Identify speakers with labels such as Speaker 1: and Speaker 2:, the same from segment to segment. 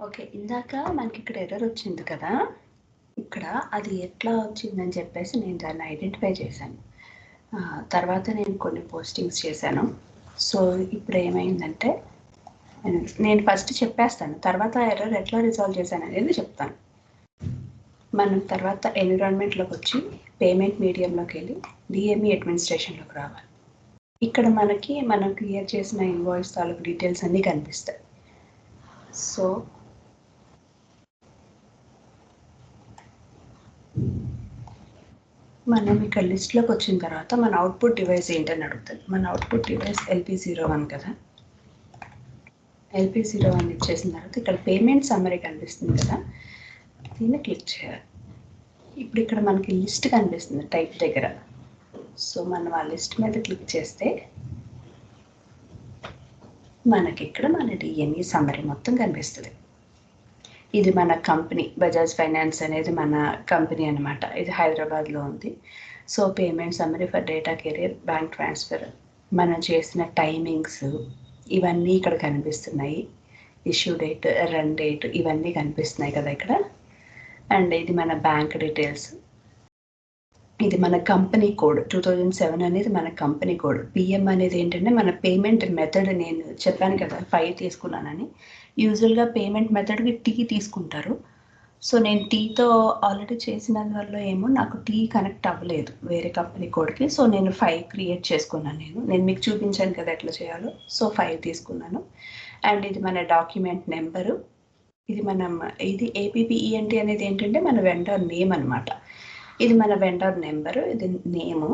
Speaker 1: Okay. ఇందాక మనకిక్కడ error వచ్చింది కదా! ఇక్కడ అది ఎట్లా వచ్చిందని చెప్పేసి నేను దాన్ని ఐడెంటిఫై చేశాను. తర్వాత నేను కొన్ని పోస్టింగ్స్ చేశాను. సో, ఇప్పుడు ఏమైందంటే నేను ఫస్ట్ చెప్పేస్తాను. తర్వాత ఎర్రర్ ఎట్లా రిజాల్వ్ చేశాననేది చెప్తాను. మనం తర్వాత ఎన్విరాన్మెంట్‌లోకి వచ్చి పేమెంట్ మీడియంలోకి వెళ్ళి DME అడ్మినిస్ట్రేషన్‌లోకి రావాలి. ఇక్కడ మనం క్రియేట్ చేసిన ఇన్వాయిస్ తాలూకు డీటెయిల్స్ అన్నీ కనిపిస్తాయి. సో మనం ఇక్కడ లిస్ట్లోకి వచ్చిన తర్వాత మన అవుట్పుట్ డివైస్ ఏంటని అడుగుతుంది. మన అవుట్పుట్ డివైస్ LP01 కదా. LP01 ఇచ్చేసిన తర్వాత ఇక్కడ పేమెంట్ సమ్మరీ కనిపిస్తుంది కదా, దీన్ని క్లిక్ చేయాలి. ఇప్పుడు ఇక్కడ మనకి లిస్ట్ కనిపిస్తుంది టైప్ దగ్గర. సో మనం ఆ లిస్ట్ మీద క్లిక్ చేస్తే మనకి ఇక్కడ మన DME సమ్మరీ మొత్తం కనిపిస్తుంది. ఇది మన కంపెనీ బజాజ్ ఫైనాన్స్ అనేది మన కంపెనీ అనమాట. ఇది హైదరాబాద్లో ఉంది. So payment summary for data career bank transfer, మనం చేసిన టైమింగ్స్ ఇవన్నీ ఇక్కడ కనిపిస్తున్నాయి. ఇష్యూ డేట్, రన్ డేట్ ఇవన్నీ కనిపిస్తున్నాయి కదా ఇక్కడ. అండ్ ఇది మన బ్యాంక్ డీటెయిల్స్, ఇది మన కంపెనీ కోడ్ 2007 అనేది మన కంపెనీ కోడ్. PM అనేది ఏంటంటే మన పేమెంట్ మెథడ్. నేను చెప్పాను కదా 5 తీసుకున్నానని. యూజువల్గా పేమెంట్ మెథడ్కి T తీసుకుంటారు. సో నేను Tతో ఆల్రెడీ చేసినందువల్ల ఏమో నాకు T కనెక్ట్ అవ్వలేదు వేరే కంపెనీ కోడ్కి. సో నేను 5 క్రియేట్ చేసుకున్నాను. నేను మీకు చూపించాను కదా ఎట్లా చేయాలో. సో 5 తీసుకున్నాను. అండ్ ఇది మన డాక్యుమెంట్ నెంబరు. ఇది APPENT అనేది ఏంటంటే మన వెండర్ నేమ్ అనమాట. ఇది మన వెండర్ నెంబరు, ఇది నేము,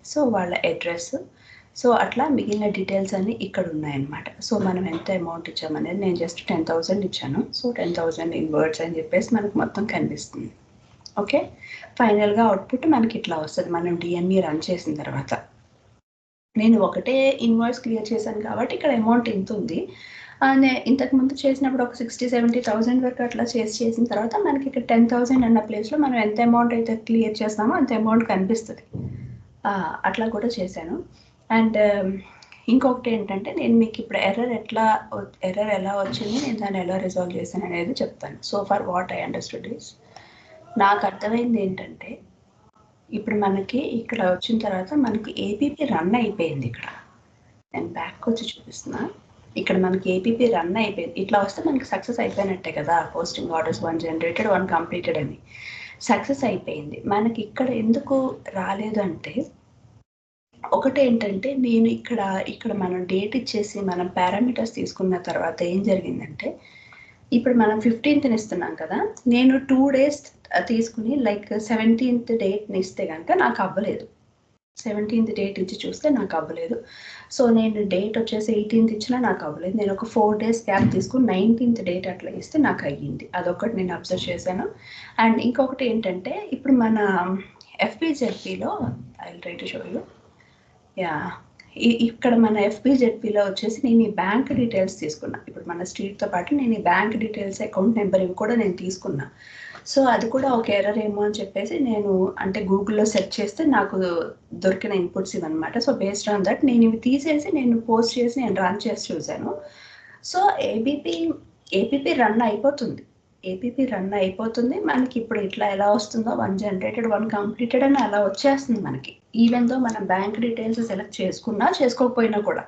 Speaker 1: సో వాళ్ళ అడ్రస్. సో అట్లా మిగిలిన డీటెయిల్స్ అన్నీ ఇక్కడ ఉన్నాయన్నమాట. సో మనం ఎంత అమౌంట్ ఇచ్చామనేది నేను జస్ట్ 10,000 ఇచ్చాను. సో 10,000 ఇన్ వర్డ్స్ అని చెప్పేసి మనకు మొత్తం కనిపిస్తుంది. ఓకే, ఫైనల్గా అవుట్పుట్ మనకి ఇట్లా వస్తుంది మనం DME రన్ చేసిన తర్వాత. నేను ఒకటే ఇన్వాయిస్ క్లియర్ చేశాను కాబట్టి ఇక్కడ అమౌంట్ ఇంత ఉంది. ఇంతకుముందు చేసినప్పుడు ఒక 60,000-70,000 వరకు అట్లా చేసిన తర్వాత మనకి ఇక్కడ 10,000 అన్న ప్లేస్లో మనం ఎంత అమౌంట్ అయితే క్లియర్ చేస్తామో అంత అమౌంట్ కనిపిస్తుంది. అట్లా కూడా చేశాను. అండ్ ఇంకొకటి ఏంటంటే నేను మీకు ఇప్పుడు ఎర్రర్ ఎలా వచ్చింది, నేను దాన్ని ఎలా రిజాల్వ్ చేశాను అనేది చెప్తాను. So for what I understood is, నాకు అర్థమైంది ఏంటంటే ఇప్పుడు మనకి ఇక్కడ వచ్చిన తర్వాత మనకి APP రన్ అయిపోయింది. ఇక్కడ నేను బ్యాక్ వచ్చి చూపిస్తున్నా. ఇక్కడ మనకి APP రన్ అయిపోయింది. ఇట్లా వస్తే మనకి సక్సెస్ అయిపోయినట్టే కదా. పోస్టింగ్ ఆర్డర్స్ 1 జనరేటెడ్ 1 కంప్లీటెడ్ అని సక్సెస్ అయిపోయింది. మనకి ఇక్కడ ఎందుకు రాలేదు అంటే ఒకటి ఏంటంటే నేను ఇక్కడ మనం డేట్ ఇచ్చేసి మనం పారామీటర్స్ తీసుకున్న తర్వాత ఏం జరిగిందంటే ఇప్పుడు మనం 15th ఇస్తున్నాం కదా, నేను 2 days తీసుకుని లైక్ 17th డేట్ని ఇస్తే కనుక నాకు అవ్వలేదు. 17th డేట్ ఇచ్చి చూస్తే నాకు అవ్వలేదు. సో నేను డేట్ వచ్చేసి 18th ఇచ్చినా నాకు అవ్వలేదు. నేను ఒక 4 days గ్యాప్ తీసుకుని 19th డేట్ అట్లా ఇస్తే నాకు అయ్యింది. అదొకటి నేను అబ్జర్వ్ చేశాను. అండ్ ఇంకొకటి ఏంటంటే ఇప్పుడు మన FPZPలో I will try to show you. ఇక్కడ మన FPZPలో వచ్చేసి నేను ఈ బ్యాంక్ డీటెయిల్స్ తీసుకున్నా. ఇప్పుడు మన స్ట్రీట్తో పాటు నేను ఈ బ్యాంక్ డీటెయిల్స్, అకౌంట్ నెంబర్ ఇవి కూడా నేను తీసుకున్నా. సో అది కూడా ఒక ఎర్రర్ ఏమో అని చెప్పేసి నేను అంటే గూగుల్లో సెర్చ్ చేస్తే నాకు దొరికిన ఇన్పుట్స్ ఇవన్నమాట. సో బేస్డ్ ఆన్ దట్ నేను ఇవి తీసేసి నేను పోస్ట్ చేసి నేను రన్ చేసి చూశాను. సో APP రన్ అయిపోతుంది. మనకి ఇప్పుడు ఇట్లా ఎలా వస్తుందో 1 జనరేటెడ్ 1 కంప్లీటెడ్ అని అలా వచ్చేస్తుంది మనకి. ఈవెన్ దో మనం బ్యాంక్ డీటెయిల్స్ సెలెక్ట్ చేసుకున్నా చేసుకోకపోయినా కూడా.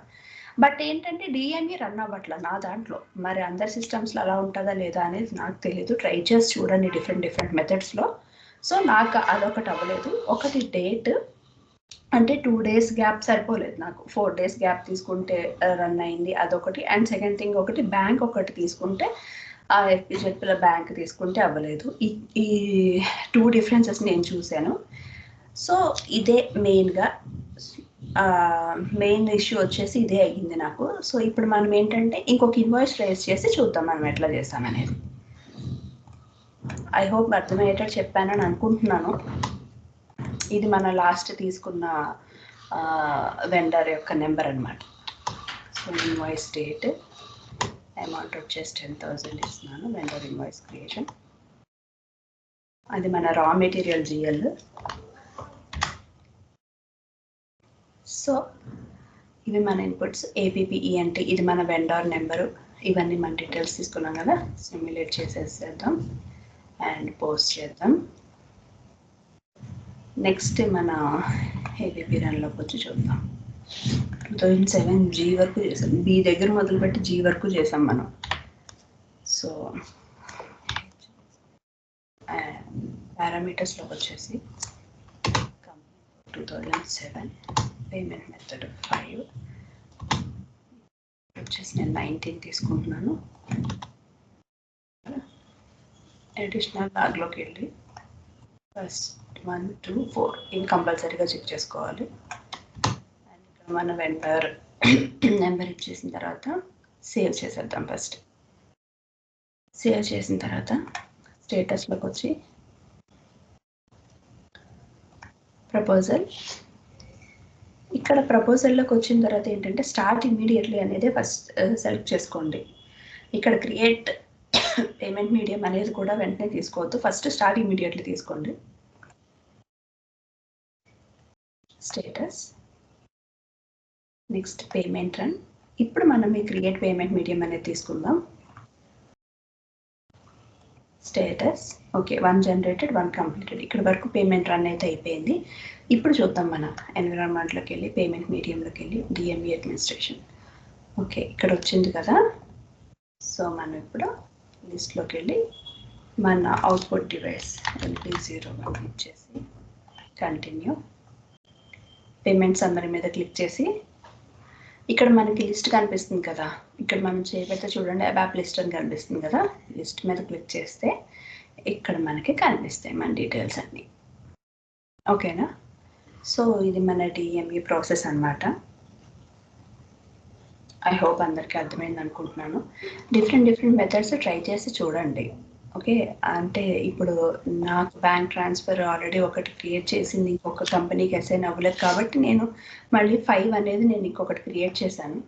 Speaker 1: బట్ ఏంటంటే DME రన్ అవ్వట్లా నా దాంట్లో. మరి అందరి సిస్టమ్స్లో అలా ఉంటుందా లేదా అనేది నాకు తెలియదు. ట్రై చేసి చూడండి డిఫరెంట్ మెథడ్స్లో. సో నాకు అదొకటి అవ్వలేదు. ఒకటి డేట్ అంటే 2 days గ్యాప్ సరిపోలేదు నాకు. 4 days గ్యాప్ తీసుకుంటే రన్ అయింది అదొకటి. అండ్ సెకండ్ థింగ్ ఒకటి బ్యాంక్ ఒకటి తీసుకుంటే ఆ FPZPలో బ్యాంక్ తీసుకుంటే అవ్వలేదు. ఈ 2 డిఫరెన్సెస్ నేను చూశాను. సో ఇదే మెయిన్ ఇష్యూ వచ్చేసి ఇదే అయ్యింది నాకు. సో ఇప్పుడు మనం ఏంటంటే ఇంకొక ఇన్వాయిస్ రేస్ చేసి చూద్దాం మనం ఎట్లా చేస్తామనేది. ఐ హోప్ అర్థమయ్యేటట్టు చెప్పానని అనుకుంటున్నాను. ఇది మన లాస్ట్ తీసుకున్న వెండర్ యొక్క నెంబర్ అనమాట. సో ఇన్వాయిస్ డేట్, అమౌంట్ వచ్చేసి 10,000 ఇస్తున్నాను. వెండర్ ఇన్వాయిస్ క్రియేషన్, అది మన రా మెటీరియల్ GL. సో ఇవి మన ఇన్పుట్స్. APPENT ఇది మన వెండర్ నెంబరు, ఇవన్నీ మన డీటెయిల్స్ తీసుకున్నాం కదా, సిమ్యులేట్ చేసేసేద్దాం అండ్ పోస్ట్ చేద్దాం. నెక్స్ట్ మన ఏబీపీ రన్లోకి వచ్చి చూద్దాం. 2007 జీ వరకు చేసాం, బి దగ్గర మొదలుపెట్టి జీ వరకు చేసాం మనం. సో పారామీటర్స్లోకి వచ్చేసి 2007 పేమెంట్ మెథడ్ 5 వచ్చేసి నేను 19 తీసుకుంటున్నాను. అడిషనల్ లాగ్లోకి వెళ్ళి ఫస్ట్ 1 2 4 ఇవి కంపల్సరీగా చెక్ చేసుకోవాలి. అండ్ ఇక్కడ మన వెండర్ నెంబర్ ఇచ్చేసిన తర్వాత సేవ్ చేసేద్దాం. ఫస్ట్ సేవ్ చేసిన తర్వాత స్టేటస్లోకి వచ్చి ప్రపోజల్, ఇక్కడ ప్రపోజల్లోకి వచ్చిన తర్వాత ఏంటంటే స్టార్ట్ ఇమ్మీడియట్లీ అనేది ఫస్ట్ సెలెక్ట్ చేసుకోండి. ఇక్కడ క్రియేట్ పేమెంట్ మీడియం అనేది కూడా వెంటనే తీసుకోవద్దు, ఫస్ట్ స్టార్ట్ ఇమ్మీడియట్లీ తీసుకోండి. Status, next payment run. ఇప్పుడు మనం ఈ క్రియేట్ పేమెంట్ మీడియం అనేది తీసుకుందాం. Status okay, 1 generated 1 completed. ఇక్కడ వరకు పేమెంట్ రన్ అయితే అయిపోయింది. ఇప్పుడు చూద్దాం మన ఎన్విరాన్మెంట్లోకి వెళ్ళి పేమెంట్ మీడియంలోకి వెళ్ళి డిఎంఈ అడ్మినిస్ట్రేషన్. ఓకే, ఇక్కడ వచ్చింది కదా. సో మనం ఇప్పుడు లిస్ట్లోకి వెళ్ళి మన అవుట్పుట్ డివైస్ LP01 ఇచ్చేసి కంటిన్యూ. పేమెంట్ సమ్మరీ మీద క్లిక్ చేసి ఇక్కడ మనకి లిస్ట్ కనిపిస్తుంది కదా, ఇక్కడ మనం చేయబడితే చూడండి అబాప్ లిస్ట్ అని కనిపిస్తుంది కదా, లిస్ట్ మీద క్లిక్ చేస్తే ఇక్కడ మనకి కనిపిస్తాయి మన డీటెయిల్స్ అన్నీ. ఓకేనా? సో ఇది మన డిఎంఈ ప్రాసెస్ అన్నమాట. ఐ హోప్ అందరికీ అర్థమైంది అనుకుంటున్నాను. డిఫరెంట్ మెథడ్స్ ట్రై చేసి చూడండి. ఓకే, అంటే ఇప్పుడు నాకు బ్యాంక్ ట్రాన్స్ఫర్ ఆల్రెడీ ఒకటి క్రియేట్ చేసింది, ఇంకొక కంపెనీకి అసైన్ అవ్వలేదు కాబట్టి నేను మళ్ళీ 5 అనేది నేను ఇంకొకటి క్రియేట్ చేశాను.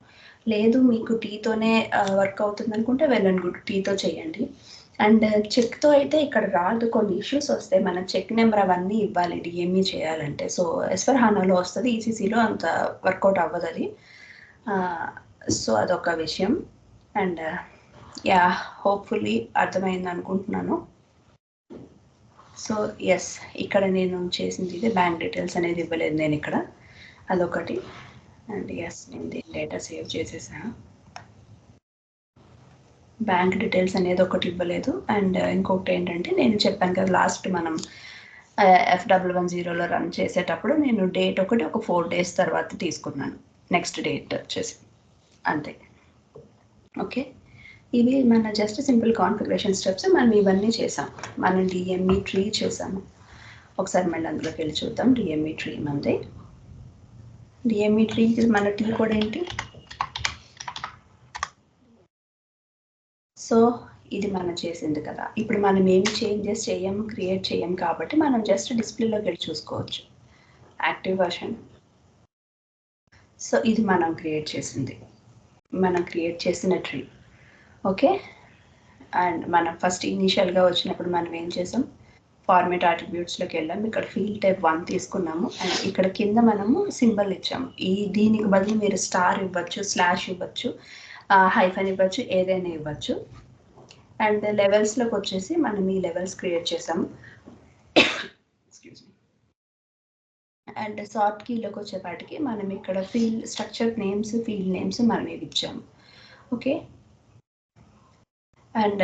Speaker 1: లేదు మీకు టీతోనే వర్క్ అవుతుంది అనుకుంటే వెల్ అండ్ గుడ్, టీతో చేయండి. అండ్ చెక్తో అయితే ఇక్కడ రాదు, కొన్ని ఇష్యూస్ వస్తాయి. మన చెక్ నెంబర్ అవన్నీ ఇవ్వాలి డిఎంఈ చేయాలంటే. సో S/4HANAలో వస్తుంది, ఈసీసీలో అంత వర్కౌట్ అవ్వదు అది. సో అదొక విషయం. అండ్ యా, హోప్ఫుల్లీ అర్థమైంది అనుకుంటున్నాను. సో ఎస్, ఇక్కడ నేను చేసింది ఇది, బ్యాంక్ డీటెయిల్స్ అనేది ఇవ్వలేదు నేను ఇక్కడ, అదొకటి. అండ్ ఎస్, నేను దీని డేటా సేవ్ చేసేసాను. బ్యాంక్ డీటెయిల్స్ అనేది ఒకటి ఇవ్వలేదు. అండ్ ఇంకొకటి ఏంటంటే నేను చెప్పాను కదా లాస్ట్ మనం F110లో రన్ చేసేటప్పుడు నేను డేట్ ఒకటి ఒక 4 days తర్వాత తీసుకున్నాను, నెక్స్ట్ డేట్ వచ్చేసి అంతే. ఓకే, ఇవి మన జస్ట్ సింపుల్ కాన్ఫిగరేషన్ స్టెప్స్. మనం ఇవన్నీ చేసాం. మనం డిఎంఈ ట్రీ చేసాము. ఒకసారి మళ్ళీ అందులోకి వెళ్ళి చూద్దాం. డిఎంఈ ట్రీ మనది. డిఎంఈ ట్రీకి మన టీ కోడ్ ఏంటి? సో ఇది మనం చేసింది కదా. ఇప్పుడు మనం ఏమి చేంజెస్ చేయము, క్రియేట్ చేయము కాబట్టి మనం జస్ట్ డిస్ప్లేలోకి వెళ్ళి చూసుకోవచ్చు. Active version. సో ఇది మనం క్రియేట్ చేసింది, మనం క్రియేట్ చేసిన ట్రీ. ఓకే, అండ్ మనం ఫస్ట్ ఇనీషియల్గా వచ్చినప్పుడు మనం ఏం చేసాం, ఫార్మేట్ అట్రిబ్యూట్స్లోకి వెళ్ళాం. ఇక్కడ ఫీల్డ్ టైప్ 1 తీసుకున్నాము. అండ్ ఇక్కడ కింద మనము సింబల్ ఇచ్చాము. దీనికి బదులు మీరు స్టార్ ఇవ్వచ్చు, స్లాష్ ఇవ్వచ్చు, హైఫన్ ఇవ్వచ్చు, ఏదైనా ఇవ్వచ్చు. అండ్ లెవెల్స్లోకి వచ్చేసి మనం ఈ లెవెల్స్ క్రియేట్ చేసాము. Excuse me. అండ్ సార్ట్ కీలోకి వచ్చేపాటికి మనం ఇక్కడ field structure names, field names మనం ఇవి ఇచ్చాము. ఓకే, అండ్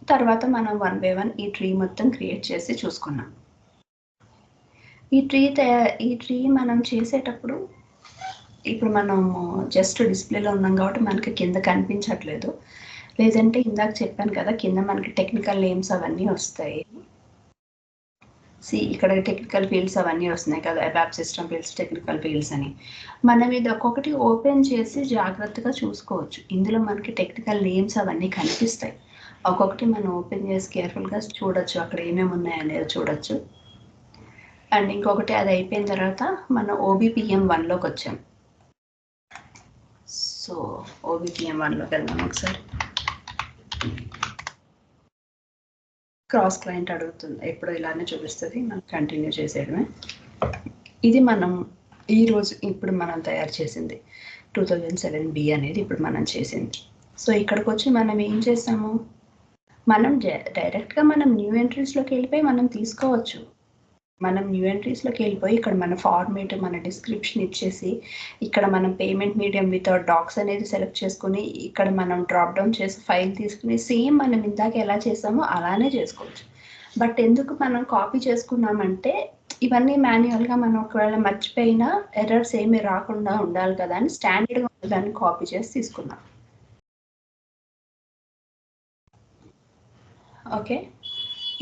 Speaker 1: తర్వాత మనం 1 by 1 ఈ ట్రీ మొత్తం క్రియేట్ చేసి చూసుకున్నాం. ఈ ట్రీ మనం చేసేటప్పుడు ఇప్పుడు మనము జస్ట్ డిస్ప్లేలో ఉన్నాం కాబట్టి మనకి కింద కనిపించట్లేదు. లేదంటే ఇందాక చెప్పాను కదా, కింద మనకి టెక్నికల్ నేమ్స్ అవన్నీ వస్తాయి. ఇక్కడ టెక్నికల్ ఫీల్డ్స్ అవన్నీ వస్తున్నాయి కదా, అబాప్ సిస్టమ్ ఫీల్డ్స్, టెక్నికల్ ఫీల్డ్స్ అని. మనం ఇది ఒక్కొక్కటి ఓపెన్ చేసి జాగ్రత్తగా చూసుకోవచ్చు. ఇందులో మనకి టెక్నికల్ నేమ్స్ అవన్నీ కనిపిస్తాయి. ఒక్కొక్కటి మనం ఓపెన్ చేసి కేర్ఫుల్గా చూడొచ్చు, అక్కడ ఏమేమి ఉన్నాయనేది చూడొచ్చు. అండ్ ఇంకొకటి అది అయిపోయిన తర్వాత మనం OBPM1లోకి వచ్చాం. సో OBPM1లోకి వెళ్దాం ఒకసారి. క్రాస్ క్లయింట్ అడుగుతుంది, ఎప్పుడు ఇలానే చూపిస్తుంది, మనం కంటిన్యూ చేసేయడమే. ఇది మనం ఈరోజు ఇప్పుడు మనం తయారు చేసింది 2007B అనేది ఇప్పుడు మనం చేసింది. సో ఇక్కడికి వచ్చి మనం ఏం చేస్తాము, మనం డైరెక్ట్గా మనం న్యూ ఎంట్రీస్లోకి వెళ్ళిపోయి మనం తీసుకోవచ్చు. మనం న్యూ ఎంట్రీస్లోకి వెళ్ళిపోయి ఇక్కడ మన ఫార్మేట్, మన డిస్క్రిప్షన్ ఇచ్చేసి ఇక్కడ మనం పేమెంట్ మీడియం వితౌట్ డాక్స్ అనేది సెలెక్ట్ చేసుకుని ఇక్కడ మనం డ్రాప్ డౌన్ చేసి ఫైల్ తీసుకుని సేమ్ మనం ఇందాక ఎలా చేసామో అలానే చేసుకోవచ్చు. బట్ ఎందుకు మనం కాపీ చేసుకున్నామంటే ఇవన్నీ మాన్యువల్గా మనం ఒకవేళ మర్చిపోయినా ఎర్రర్స్ ఏమీ రాకుండా ఉండాలి కదా అని స్టాండర్డ్గా దాన్ని కాపీ చేసి తీసుకున్నాం. ఓకే,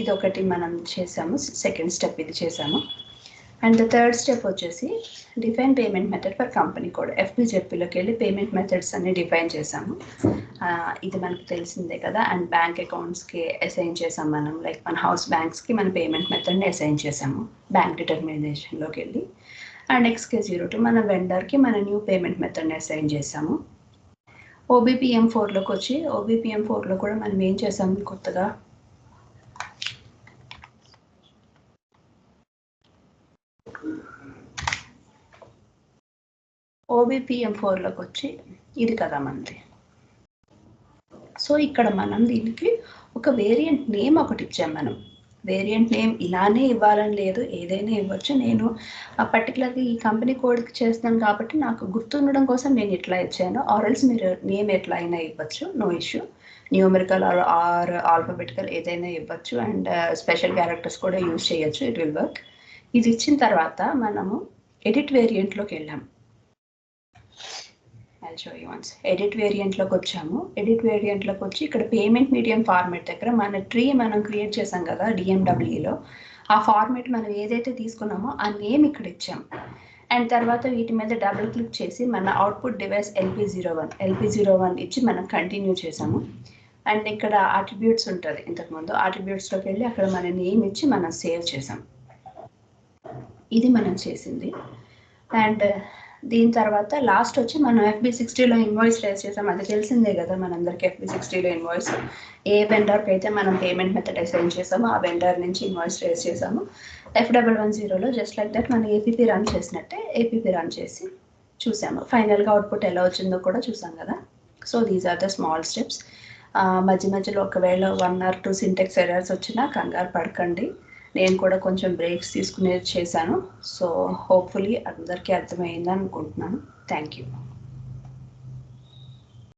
Speaker 1: ఇది ఒకటి మనం చేసాము, సెకండ్ స్టెప్ ఇది చేసాము. అండ్ థర్డ్ స్టెప్ వచ్చేసి define payment method for company code. FPZPలోకి వెళ్ళి పేమెంట్ మెథడ్స్ అన్ని డిఫైన్ చేసాము. ఇది మనకు తెలిసిందే కదా. అండ్ బ్యాంక్ అకౌంట్స్కి అసైన్ చేసాం మనం, లైక్ మన హౌస్ బ్యాంక్స్కి మన పేమెంట్ మెథడ్ని అసైన్ చేసాము బ్యాంక్ డిటర్మినేషన్లోకి వెళ్ళి. అండ్ XK02 మన వెండర్కి మన న్యూ పేమెంట్ మెథడ్ని అసైన్ చేసాము. OBPM4లోకి వచ్చి OBPM4లో కూడా మనం ఏం చేసాము కొత్తగా, OBPM4లోకి వచ్చి ఇది కదా మనది. సో ఇక్కడ మనం దీనికి ఒక వేరియంట్ నేమ్ ఒకటి ఇచ్చాం. మనం వేరియంట్ నేమ్ ఇలానే ఇవ్వాలని లేదు, ఏదైనా ఇవ్వచ్చు. నేను పర్టికులర్గా ఈ కంపెనీ కోడ్కి చేస్తాను కాబట్టి నాకు గుర్తుండడం కోసం నేను ఇట్లా ఇచ్చాను. ఆర్ఎల్స్ మీరు నేమ్ ఎట్లా అయినా ఇవ్వచ్చు, no issue. Numerical or alphabetical ఏదైనా ఇవ్వచ్చు. అండ్ స్పెషల్ క్యారెక్టర్స్ కూడా యూజ్ చేయొచ్చు, ఇట్ విల్ వర్క్. ఇది ఇచ్చిన తర్వాత మనము ఎడిట్ వేరియంట్లోకి వెళ్ళాము. ఎడిట్ వేరియంట్లోకి వచ్చాము. ఎడిట్ వేరియంట్లోకి వచ్చి ఇక్కడ పేమెంట్ మీడియం ఫార్మేట్ దగ్గర మన ట్రీ మనం క్రియేట్ చేసాం కదా DMEలో, ఆ ఫార్మేట్ మనం ఏదైతే తీసుకున్నామో ఆ నేమ్ ఇక్కడ ఇచ్చాం. అండ్ తర్వాత వీటి మీద డబుల్ క్లిక్ చేసి మన అవుట్పుట్ డివైస్ LP01 ఇచ్చి మనం కంటిన్యూ చేసాము. అండ్ ఇక్కడ అట్రిబ్యూట్స్ ఉంటుంది, ఇంతకుముందు అట్రిబ్యూట్స్లోకి వెళ్ళి అక్కడ మన నేమ్ ఇచ్చి మనం సేవ్ చేసాం. ఇది మనం చేసింది. అండ్ దీని తర్వాత లాస్ట్ వచ్చి మనం FB60లో ఇన్వాయిస్ రేస్ చేసాం. అది తెలిసిందే కదా మనందరికి. FB60లో ఇన్వాయిస్ ఏ వెండర్కి అయితే మనం పేమెంట్ మెథడ్ అసైన్ చేసామో ఆ వెండర్ నుంచి ఇన్వాయిస్ రేస్ చేసాము. F110లో జస్ట్ లైక్ దట్ మనం APP రన్ చేసినట్టే APP రన్ చేసి చూసాము. ఫైనల్గా అవుట్పుట్ ఎలా వచ్చిందో కూడా చూసాం కదా. So these are the small steps. మధ్య మధ్యలో ఒకవేళ 1 or 2 సింటెక్స్ ఎర్రర్స్ వచ్చినా కంగారు పడకండి, నేను కూడా కొంచెం బ్రేక్స్ తీసుకునేది చేశాను. సో హోప్ఫుల్లీ అందరికీ అర్థమైందని అనుకుంటున్నాను. Thank you.